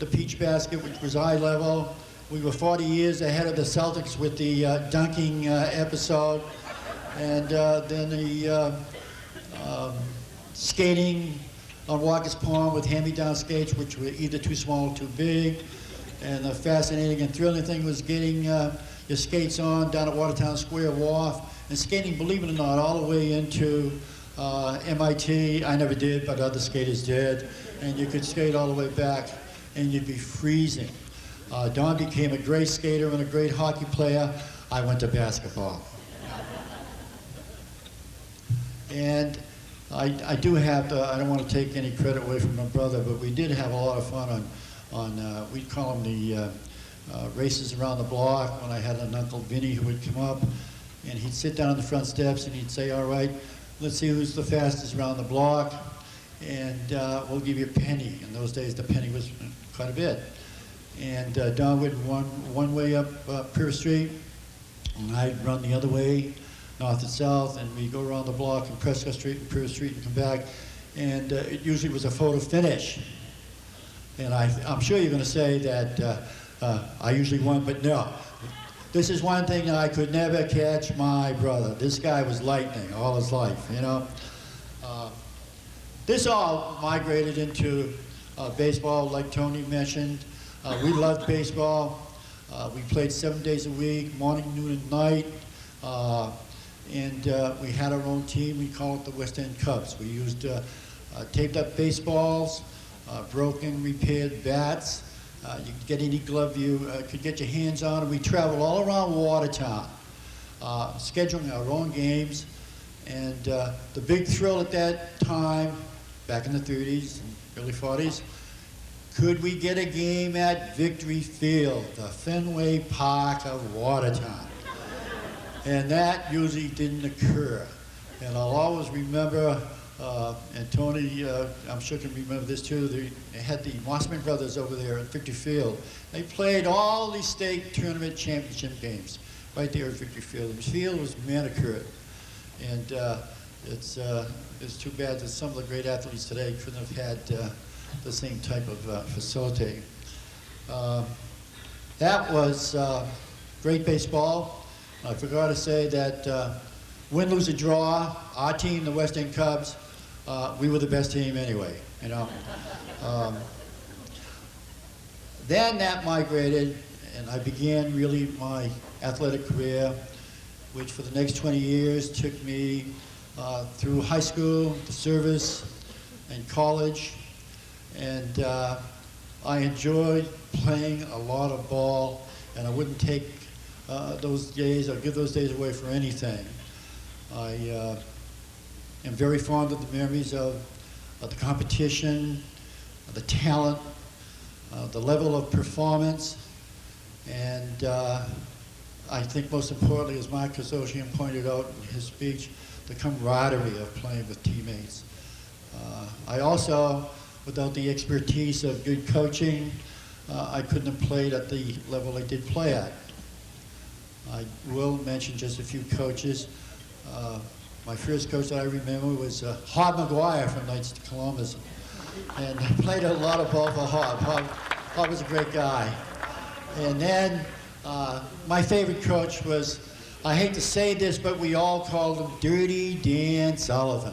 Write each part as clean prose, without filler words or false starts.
the peach basket, which was eye level. We were 40 years ahead of the Celtics with the dunking episode. And then the skating on Walker's Pond with hand-me-down skates, which were either too small or too big. And the fascinating and thrilling thing was getting your skates on down at Watertown Square Wharf and skating, believe it or not, all the way into MIT. I never did, but other skaters did. And you could skate all the way back, and you'd be freezing. Don became a great skater and a great hockey player. I went to basketball. And I do have to, I don't want to take any credit away from my brother, but we did have a lot of fun on we'd call them the races around the block, when I had an Uncle Vinny who would come up, and he'd sit down on the front steps and he'd say, all right, let's see who's the fastest around the block, and we'll give you a penny. In those days, the penny was quite a bit. And Don would run one way up Pier Street, and I'd run the other way, north and south, and we'd go around the block and Prescott Street and Pier Street and come back, and it usually was a photo finish. And I'm sure you're going to say that I usually won, but no. This is one thing that I could never catch my brother. This guy was lightning all his life, you know. This all migrated into baseball, like Tony mentioned. We loved baseball. We played 7 days a week, morning, noon, and night. And we had our own team. We called it the West End Cubs. We used taped up baseballs, broken, repaired bats. You could get any glove you could get your hands on. And we traveled all around Watertown, scheduling our own games. And the big thrill at that time, back in the 30s and early 40s, could we get a game at Victory Field, the Fenway Park of Watertown? And that usually didn't occur. And I'll always remember, and Tony, I'm sure can remember this too, they had the Mossman brothers over there at Victory Field. They played all the state tournament championship games right there at Victory Field. The field was manicured. And it's too bad that some of the great athletes today couldn't have had the same type of facility. That was great baseball. I forgot to say that win, lose, or draw, our team, the West End Cubs, we were the best team anyway, you know. Then that migrated, and I began really my athletic career, which for the next 20 years took me through high school, the service, and college. And I enjoyed playing a lot of ball, and I wouldn't take those days or give those days away for anything. I am very fond of the memories of the competition, the talent, the level of performance, and I think most importantly, as Mark Kazoshian pointed out in his speech, the camaraderie of playing with teammates. I also, without the expertise of good coaching, I couldn't have played at the level I did play at. I will mention just a few coaches. My first coach that I remember was Hob McGuire from Knights of Columbus. And I played a lot of ball for Hob. Hob was a great guy. And then my favorite coach was, I hate to say this, but we all called him Dirty Dan Sullivan.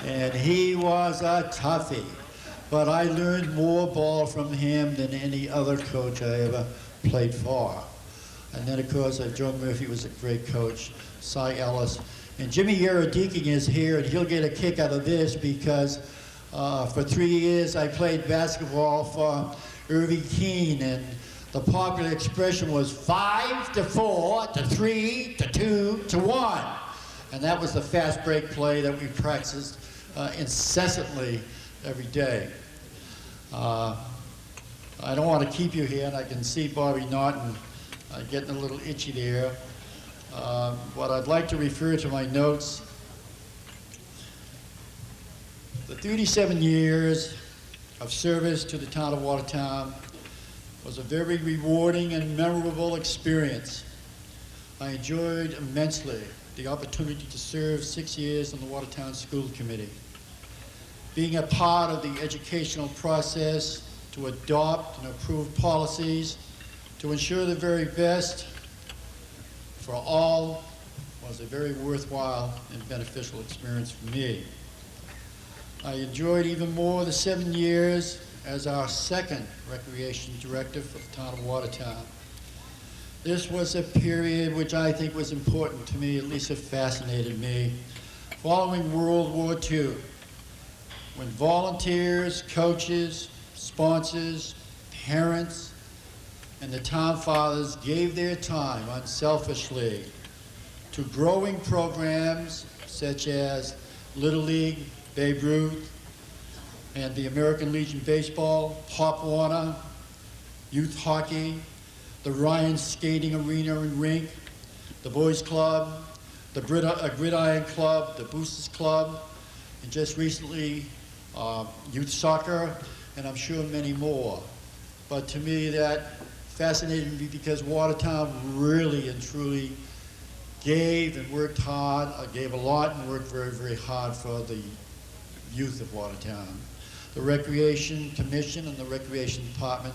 And he was a toughie. But I learned more ball from him than any other coach I ever played for. And then, of course, Joe Murphy was a great coach, Cy Ellis. And Jimmy Yerodikin is here, and he'll get a kick out of this because for 3 years I played basketball for Irving Keene, and the popular expression was 5 to 4 to 3 to 2 to 1. And that was the fast break play that we practiced incessantly every day. I don't want to keep you here, and I can see Bobby Norton getting a little itchy there. But I'd like to refer to my notes. The 37 years of service to the town of Watertown was a very rewarding and memorable experience. I enjoyed immensely the opportunity to serve 6 years on the Watertown School Committee. Being a part of the educational process to adopt and approve policies to ensure the very best for all was a very worthwhile and beneficial experience for me. I enjoyed even more the 7 years as our second recreation director for the town of Watertown. This was a period which I think was important to me, at least it fascinated me, following World War II, when volunteers, coaches, sponsors, parents, and the town fathers gave their time unselfishly to growing programs such as Little League, Babe Ruth, and the American Legion Baseball, Pop Warner, Youth Hockey, the Ryan Skating Arena and Rink, the Boys Club, the Gridiron Club, the Boosters Club, and just recently, Youth Soccer, and I'm sure many more. But to me, that fascinated me because Watertown really and truly gave and worked hard, gave a lot and worked very, very hard for the youth of Watertown. The Recreation Commission and the Recreation Department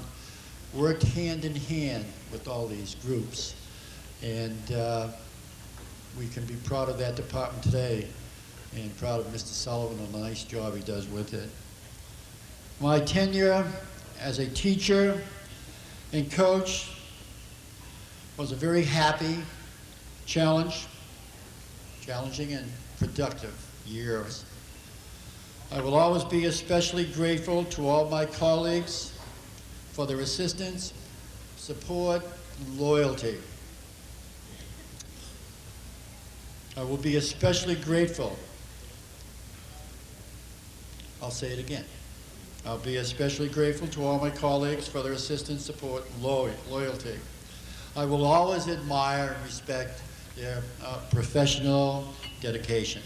worked hand in hand with all these groups. And we can be proud of that department today and proud of Mr. Sullivan and the nice job he does with it. My tenure as a teacher and coach was a very happy, challenging and productive years. I will always be especially grateful to all my colleagues for their assistance, support, and loyalty. I will be especially grateful. I'll say it again. I'll be especially grateful to all my colleagues for their assistance, support, and loyalty. I will always admire and respect their professional dedication.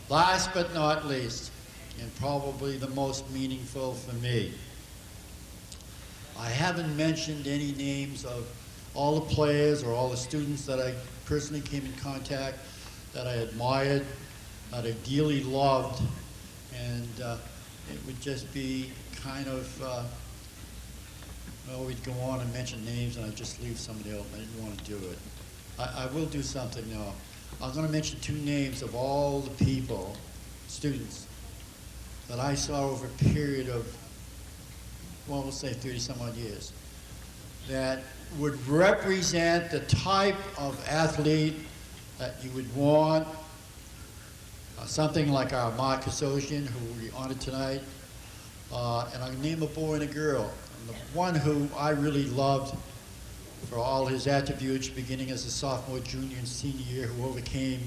Last but not least, and probably the most meaningful for me, I haven't mentioned any names of all the players or all the students that I personally came in contact, that I admired, that I dearly loved, and it would just be kind of, well, we'd go on and mention names and I'd just leave somebody else. I didn't want to do it. I will do something now. I'm going to mention 2 names of all the people, students, that I saw over a period of, well, we'll say 30-some-odd years, that would represent the type of athlete that you would want. Something like our Mark Kososian, who we honored tonight, and I'll name a boy and a girl. And the one who I really loved for all his attributes, beginning as a sophomore, junior, and senior year, who overcame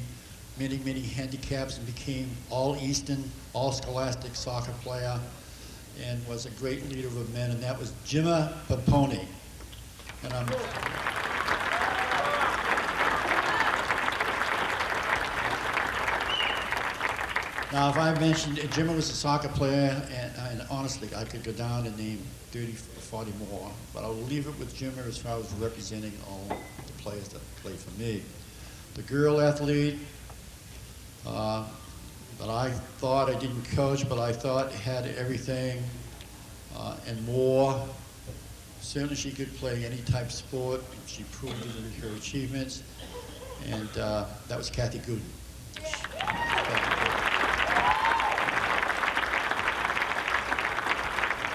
many, many handicaps and became all-Eastern, all-scholastic soccer player, and was a great leader of men, and that was Jimma Paponi. And now, if I mentioned, Jimma was a soccer player, and honestly, I could go down and name 30 or 40 more, but I'll leave it with Jimma as far as representing all the players that played for me. The girl athlete that I thought I didn't coach, but I thought had everything and more. Certainly she could play any type of sport. She proved it in her achievements, and that was Kathy Gooden.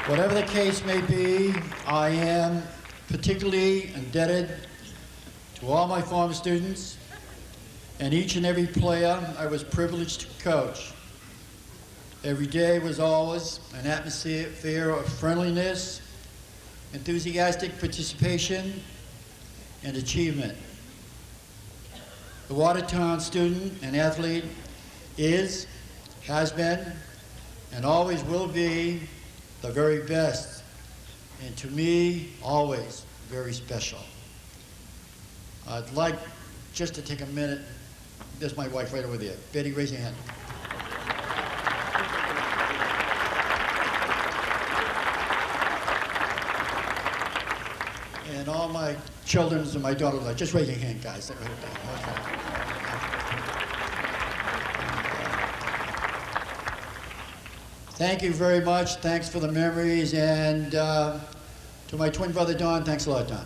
Whatever the case may be, I am particularly indebted to all my former students and each and every player I was privileged to coach. Every day was always an atmosphere of friendliness, enthusiastic participation, and achievement. The Watertown student and athlete is, has been, and always will be the very best, and to me, always very special. I'd like just to take a minute. There's my wife right over there. Betty, raise your hand. And all my children and my daughters, just raise your hand, guys. Okay. Thank you very much. Thanks for the memories. And to my twin brother, Don, thanks a lot, Don.